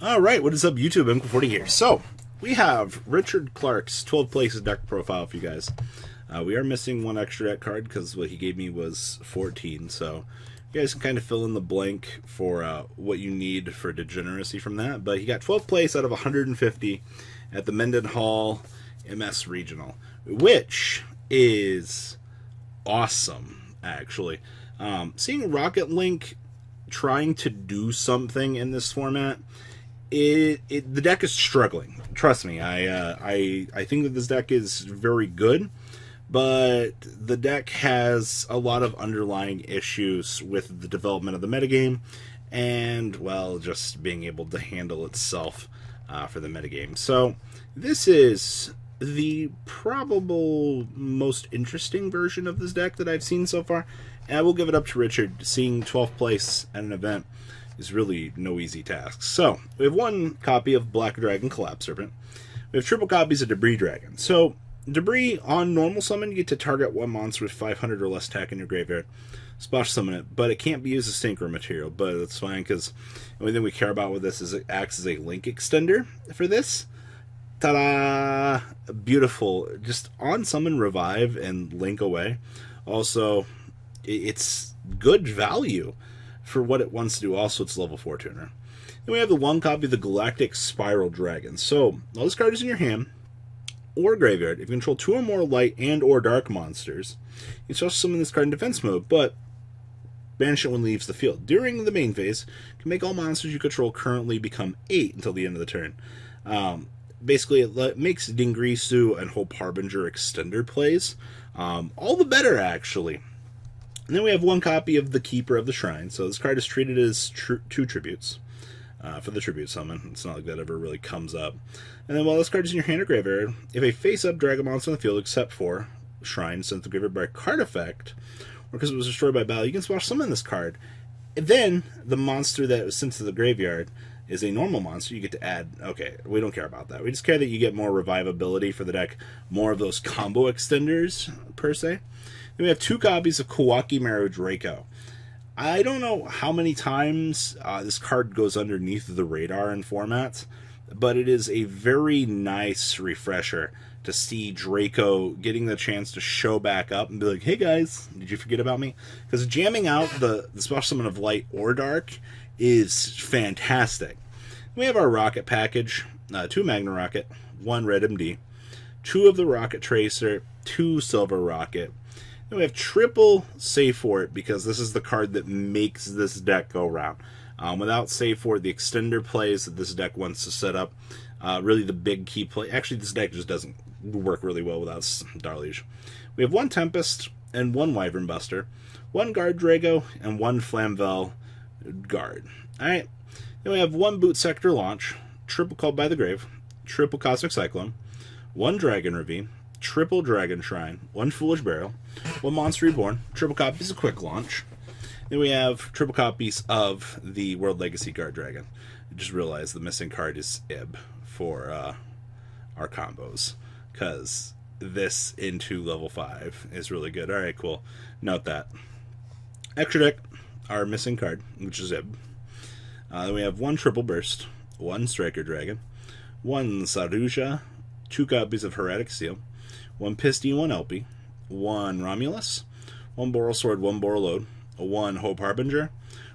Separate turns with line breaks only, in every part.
All right, what is up, YouTube? Uncle40 here. So, we have Richard Clark's 12 places deck profile for you guys. We are missing one extra deck card because what he gave me was 14. So, you guys can kind of fill in the blank for what you need for degeneracy from that. But he got 12 place out of 150 at the Mendenhall MS Regional, which is awesome, actually. Seeing Rocket Link trying to do something in this format, the deck is struggling. Trust me, I think that this deck is very good, but the deck has a lot of underlying issues with the development of the metagame, and, well, just being able to handle itself for the metagame. So, this is the probable most interesting version of this deck that I've seen so far, and I will give it up to Richard. Seeing 12th place at an event is really no easy task. So, we have one copy of Black Dragon Collapse Serpent. We have triple copies of Debris Dragon. So, Debris, on normal summon, you get to target one monster with 500 or less attack in your graveyard. Splash summon it, but it can't be used as synchro material, but that's fine, because the only thing we care about with this is it acts as a link extender for this. Ta-da! Beautiful. Just on summon, revive, and link away. Also, it's good value for what it wants to do. Also, it's level 4 tuner. Then we have the one copy of the Galactic Spiral Dragon. So, all this card is in your hand or graveyard. If you control 2 or more light and or dark monsters, you can summon this card in defense mode, but banish it when it leaves the field. During the main phase, you can make all monsters you control currently become 8 until the end of the turn. Basically, it makes Dingrisu and Hope Harbinger extender plays. All the better, actually. And then we have one copy of the Keeper of the Shrine. So this card is treated as 2 tributes for the tribute summon. It's not like that ever really comes up. And then while this card is in your hand or graveyard, if a face-up dragon monster on the field except for Shrine sent to the graveyard by a card effect, or because it was destroyed by battle, you can splash summon this card. And then the monster that was sent to the graveyard is a normal monster. You get to add... Okay, we don't care about that. We just care that you get more revivability for the deck, more of those combo extenders, per se. Then we have 2 copies of Kawaki Maru Draco. I don't know how many times this card goes underneath the radar in formats, but it is a very nice refresher to see Draco getting the chance to show back up and be like, hey guys, did you forget about me? Because jamming out the special summon of light or dark is fantastic. We have our Rocket package, 2 Magna Rocket, 1 Red MD, 2 of the Rocket Tracer, 2 Silver Rocket. Then we have triple Save For It, because this is the card that makes this deck go round. Without Save For It, the extender plays that this deck wants to set up, really the big key play. Actually, this deck just doesn't work really well without Darliege. We have 1 Tempest and 1 Wyvern Buster, 1 Guard Drago, and 1 Flamvel Guard. Alright, then we have 1 Boot Sector Launch, triple Called by the Grave, triple Cosmic Cyclone, 1 Dragon Ravine, triple Dragon Shrine, 1 Foolish Burial, 1 Monster Reborn, triple copies of Quick Launch. Then we have triple copies of the World Legacy Guard Dragon. I just realized the missing card is Ib for our combos, because this into level 5 is really good. Alright, cool. Note that. Extra deck, our missing card, which is Ib. Then we have 1 Triple Burst, 1 Striker Dragon, 1 Saruja, 2 copies of Heretic Seal, 1 Pisty, 1 Elpie, 1 Romulus, 1 Boral Sword, 1 Borreload, 1 Hope Harbinger,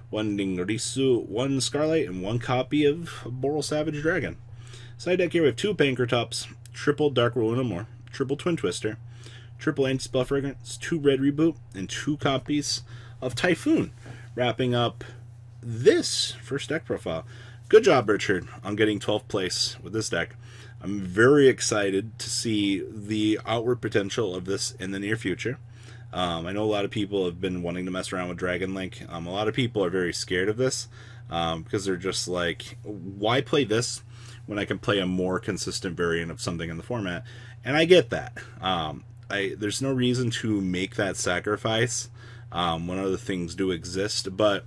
1 Dingrisu, 1 Scarlight, and 1 copy of Boral Savage Dragon. Side deck here we have 2 Pankratops, triple Dark Roll and more, triple Twin Twister, triple Anti-Spell Fragrance, 2 Red Reboot, and 2 copies of Typhoon, wrapping up this first deck profile. Good job, Richard, on getting 12th place with this deck. I'm very excited to see the outward potential of this in the near future. I know a lot of people have been wanting to mess around with Dragon Link. A lot of people are very scared of this because they're just like, why play this when I can play a more consistent variant of something in the format? And I get that. There's no reason to make that sacrifice when other things do exist, but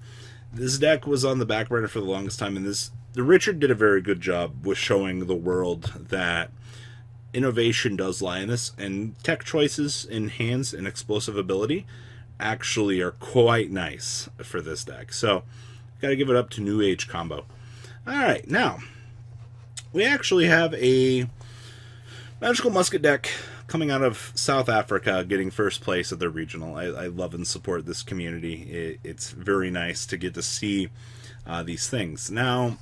this deck was on the back burner for the longest time, and Richard did a very good job with showing the world that innovation does lie in this, and tech choices in hands and explosive ability actually are quite nice for this deck. So, gotta give it up to New Age Combo. Alright, now, we actually have a Magical Musket deck coming out of South Africa, getting first place at their regional. I love and support this community. It's very nice to get to see these things. Now,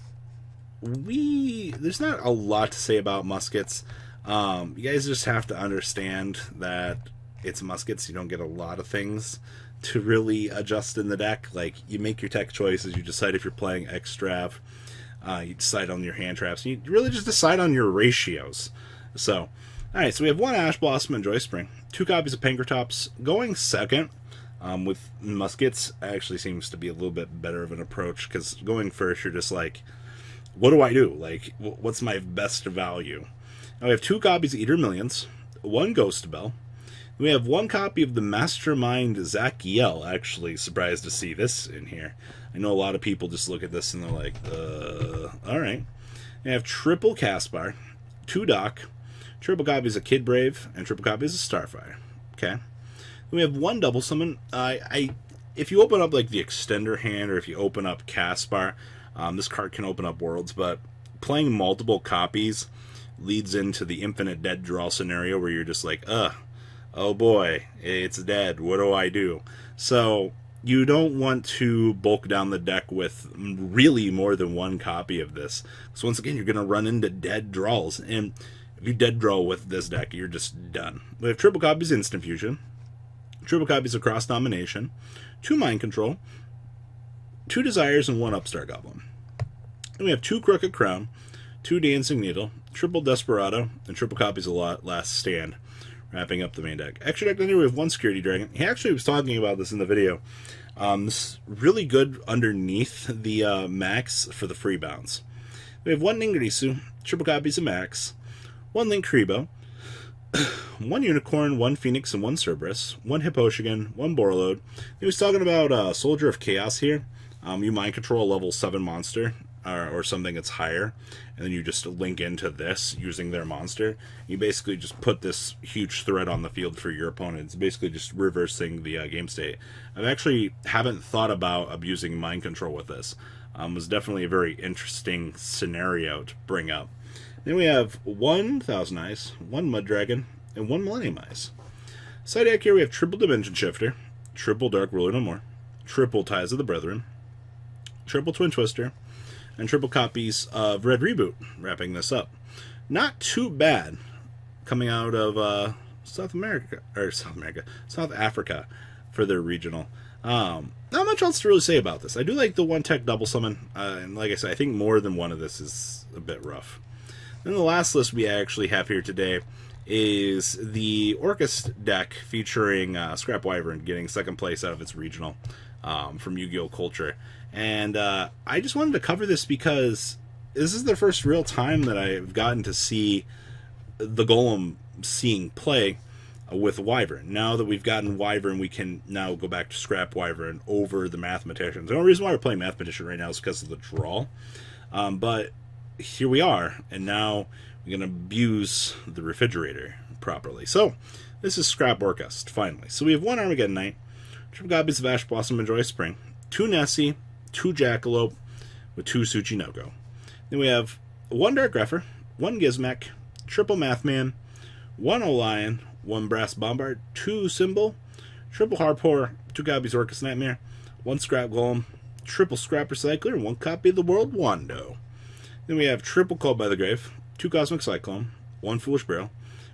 there's not a lot to say about Muskets. You guys just have to understand that it's Muskets. You don't get a lot of things to really adjust in the deck. Like, you make your tech choices, you decide if you're playing Extrav, you decide on your hand traps, you really just decide on your ratios. So, alright, so we have 1 Ash Blossom and Joy Spring, 2 copies of Pankratops. Going second with Muskets actually seems to be a little bit better of an approach, because going first, you're just like, what do I do? Like, what's my best value? Now we have 2 copies of Eater Millions, 1 Ghost Bell. We have 1 copy of the Mastermind Zachiel. Actually, surprised to see this in here. I know a lot of people just look at this and they're like, alright. We have triple Caspar, 2 Doc, triple copies of Kid Brave, and triple copies of Starfire. Okay. We have 1 double summon. If you open up like the extender hand, or if you open up Caspar, this card can open up worlds, but playing multiple copies leads into the infinite dead draw scenario where you're just like, oh boy, it's dead, what do I do? So you don't want to bulk down the deck with really more than 1 copy of this. So once again, you're going to run into dead draws, and if you dead draw with this deck, you're just done. We have triple copies of Instant Fusion, triple copies of Cross Domination, 2 Mind Control, 2 Desires, and 1 Upstart Goblin. And we have 2 Crooked Crown, 2 Dancing Needle, triple Desperado, and triple copies of Last Stand, wrapping up the main deck. Extra deck here we have 1 Security Dragon. He actually was talking about this in the video. This is really good underneath the max for the free bounce. We have 1 Ningirisu, triple copies of Max, 1 Link Kribo, 1 Unicorn, 1 Phoenix, and 1 Cerberus, 1 Hipposhigin, 1 Borreload. He was talking about Soldier of Chaos here. You mind control a level 7 monster, or something that's higher, and then you just link into this using their monster. You basically just put this huge threat on the field for your opponent. It's basically just reversing the game state. I actually haven't thought about abusing mind control with this. It was definitely a very interesting scenario to bring up. Then we have 1 Thousand Eyes, 1 Mud Dragon, and 1 Millennium Eyes. Side deck here we have triple Dimension Shifter, triple Dark Ruler No More, triple Ties of the Brethren, triple Twin Twister, and triple copies of Red Reboot, wrapping this up. Not too bad coming out of South Africa for their regional. Not much else to really say about this. I do like the 1 tech double summon, and like I said, I think more than 1 of this is a bit rough. Then the last list we actually have here today is the Orcust deck featuring Scrap Wyvern getting 2nd place out of its regional from Yu-Gi-Oh! Culture. And I just wanted to cover this because this is the first real time that I've gotten to see the Golem seeing play with Wyvern. Now that we've gotten Wyvern, we can now go back to Scrap Wyvern over the Mathematician. The only reason why we're playing Mathematician right now is because of the draw. But here we are, and now we're going to abuse the refrigerator properly. So, this is Scrap Orcust, finally. So we have 1 Armageddon Knight, triple copies of Ash Blossom and Joy Spring, 2 Nessie, 2 Jackalope, with 2 Tsuchinoko. Then we have 1 Dark Grepher, 1 Gizmek, triple Mathman, 1 Olion, 1 Brass Bombard, 2 Symbol, triple Harpor, 2 copies of Orcust Nightmare, 1 Scrap Golem, triple Scrap Recycler, and 1 copy of the World Wando. Then we have triple Called by the Grave, 2 Cosmic Cyclone, 1 Foolish Barrel,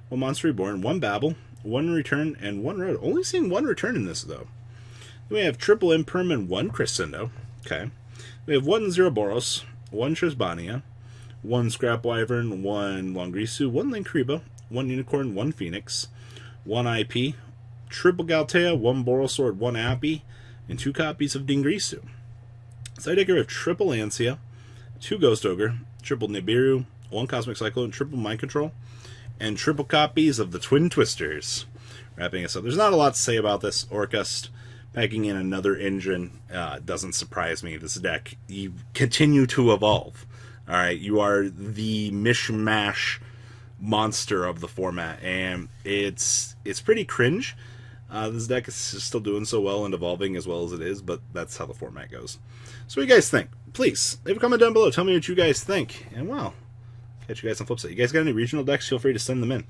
1 Monster Reborn, 1 Babel, 1 Return, and 1 Road. Only seeing 1 Return in this, though. Then we have triple Imperm and 1 Crescendo. Okay. We have 1 Zeroboros, 1 Trisbania, 1 Scrap Wyvern, 1 Longrisu, 1 Link Kribo, 1 Unicorn, 1 Phoenix, 1 IP, triple Galtea, 1 Borosword, 1 Appy, and 2 copies of Dingrisu. Side deck we have triple Ansia, 2 Ghost Ogre, triple Nibiru, 1 Cosmic Cyclone, triple Mind Control, and triple copies of the Twin Twisters. Wrapping us up. There's not a lot to say about this Orcust. Packing in another engine doesn't surprise me. This deck, you continue to evolve. Alright, you are the mishmash monster of the format, and it's pretty cringe. This deck is still doing so well and evolving as well as it is, but that's how the format goes. So what do you guys think? Please, leave a comment down below. Tell me what you guys think. And well, catch you guys on Flipside. You guys got any regional decks? Feel free to send them in.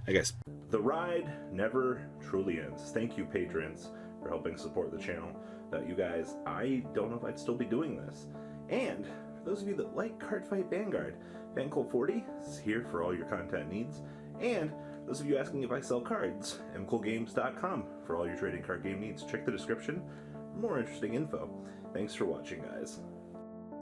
Hey guys. The ride never truly ends. Thank you, patrons, for helping support the channel. Without you guys, I don't know if I'd still be doing this. And for those of you that like Cardfight Vanguard, FanCool40 is here for all your content needs. And those of you asking if I sell cards, mcoolgames.com for all your trading card game needs. Check the description for more interesting info. Thanks for watching, guys.